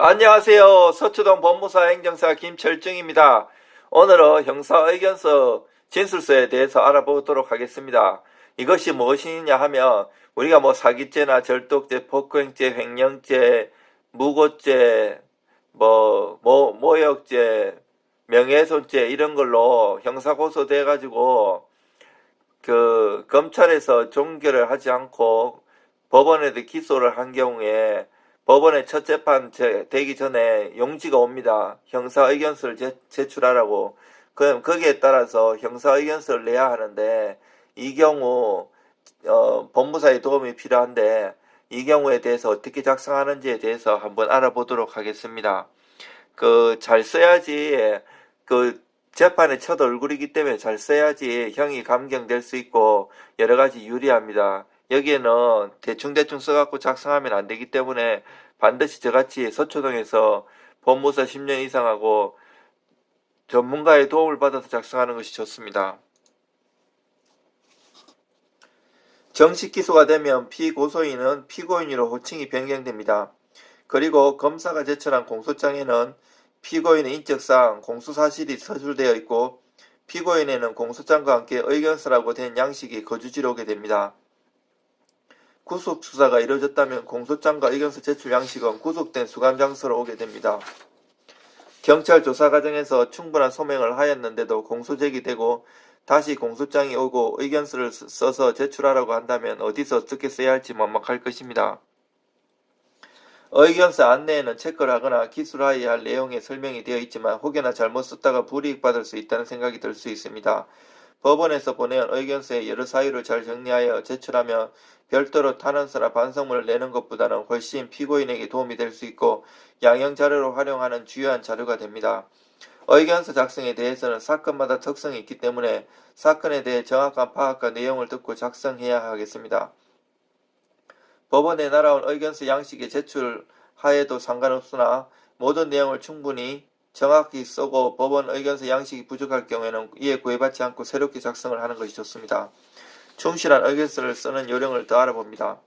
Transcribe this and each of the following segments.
안녕하세요. 서초동 법무사 행정사 김철중입니다. 오늘은 형사의견서 진술서에 대해서 알아보도록 하겠습니다. 이것이 무엇이냐 하면 우리가 사기죄나 절도죄, 폭행죄, 횡령죄, 무고죄, 모욕죄, 명예훼손죄 이런 걸로 형사고소돼 가지고 검찰에서 종결을 하지 않고 법원에 기소를 한 경우에 법원에 첫 재판 되기 전에 용지가 옵니다. 형사의견서를 제출하라고. 그럼 거기에 따라서 형사의견서를 내야 하는데 이 경우 법무사의 도움이 필요한데 이 경우에 대해서 어떻게 작성하는지에 대해서 한번 알아보도록 하겠습니다. 잘 써야지 재판의 첫 얼굴이기 때문에 잘 써야지 형이 감경될 수 있고 여러 가지 유리합니다. 여기에는 대충 써갖고 작성하면 안 되기 때문에 반드시 저같이 서초동에서 법무사 10년 이상하고 전문가의 도움을 받아서 작성하는 것이 좋습니다. 정식 기소가 되면 피고소인은 피고인으로 호칭이 변경됩니다. 그리고 검사가 제출한 공소장에는 피고인의 인적사항, 공소사실이 서술되어 있고 피고인에는 공소장과 함께 의견서라고 된 양식이 거주지로 오게 됩니다. 구속수사가 이루어졌다면 공소장과 의견서 제출 양식은 구속된 수감장소로 오게 됩니다. 경찰 조사 과정에서 충분한 소명을 하였는데도 공소 제기되고 다시 공소장이 오고 의견서를 써서 제출하라고 한다면 어디서 어떻게 써야 할지 막막할 것입니다. 의견서 안내에는 체크를 하거나 기술하여야 할 내용에 설명이 되어 있지만 혹여나 잘못 썼다가 불이익받을 수 있다는 생각이 들 수 있습니다. 법원에서 보내온 의견서에 여러 사유를 잘 정리하여 제출하면 별도로 탄원서나 반성문을 내는 것보다는 훨씬 피고인에게 도움이 될 수 있고 양형자료로 활용하는 주요한 자료가 됩니다. 의견서 작성에 대해서는 사건마다 특성이 있기 때문에 사건에 대해 정확한 파악과 내용을 듣고 작성해야 하겠습니다. 법원에 날아온 의견서 양식에 제출하여도 상관없으나 모든 내용을 충분히 정확히 쓰고 법원 의견서 양식이 부족할 경우에는 이에 구애받지 않고 새롭게 작성을 하는 것이 좋습니다. 충실한 의견서를 쓰는 요령을 더 알아봅니다.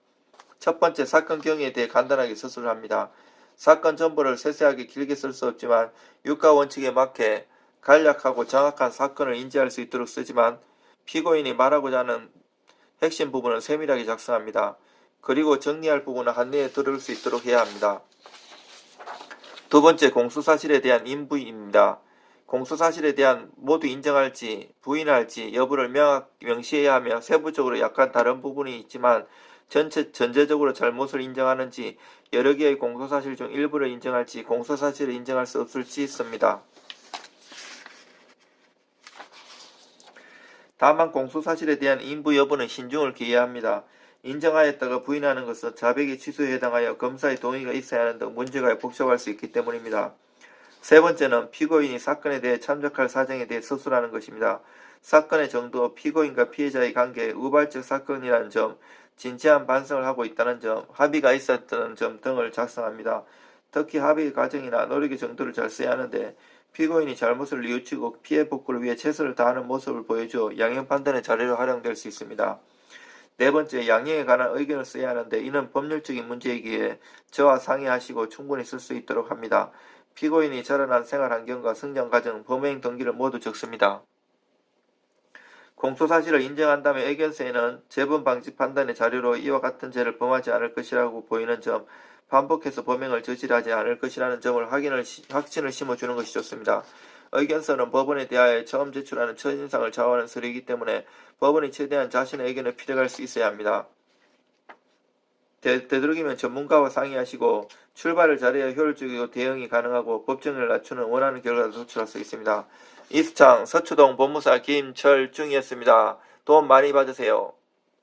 첫 번째, 사건 경위에 대해 간단하게 서술을 합니다. 사건 전부를 세세하게 길게 쓸 수 없지만 유가 원칙에 맞게 간략하고 정확한 사건을 인지할 수 있도록 쓰지만 피고인이 말하고자 하는 핵심 부분은 세밀하게 작성합니다. 그리고 정리할 부분은 한눈에 들을 수 있도록 해야 합니다. 두 번째, 공소사실에 대한 인부입니다. 공소사실에 대한 모두 인정할지 부인할지 여부를 명시해야 하며 세부적으로 약간 다른 부분이 있지만 전체적으로 잘못을 인정하는지 여러 개의 공소사실 중 일부를 인정할지 공소사실을 인정할 수 없을지 씁니다. 다만 공소사실에 대한 인부 여부는 신중을 기해야 합니다. 인정하였다가 부인하는 것은 자백의 취소에 해당하여 검사의 동의가 있어야 하는 등 문제가 복잡할 수 있기 때문입니다. 세 번째는 피고인이 사건에 대해 참작할 사정에 대해 서술하는 것입니다. 사건의 정도, 피고인과 피해자의 관계, 우발적 사건이라는 점, 진지한 반성을 하고 있다는 점, 합의가 있었다는 점 등을 작성합니다. 특히 합의 과정이나 노력의 정도를 잘 써야 하는데 피고인이 잘못을 뉘우치고 피해 복구를 위해 최선을 다하는 모습을 보여줘 양형 판단의 자료로 활용될 수 있습니다. 네 번째, 양형에 관한 의견을 써야 하는데 이는 법률적인 문제이기에 저와 상의하시고 충분히 쓸 수 있도록 합니다. 피고인이 자라난 생활 환경과 성장 과정, 범행 동기를 모두 적습니다. 공소사실을 인정한 다음에 의견서에는 재범 방지 판단의 자료로 이와 같은 죄를 범하지 않을 것이라고 보이는 점, 반복해서 범행을 저질하지 않을 것이라는 점을 확신을 심어주는 것이 좋습니다. 의견서는 법원에 대하여 처음 제출하는 첫인상을 좌우하는 서류이기 때문에 법원이 최대한 자신의 의견을 필요할 수 있어야 합니다. 되도록이면 전문가와 상의하시고 출발을 잘해야 효율적이고 대응이 가능하고 법정을 낮추는 원하는 결과를 도출할 수 있습니다. 이수창 서초동 법무사 김철중이었습니다. 도움 많이 받으세요.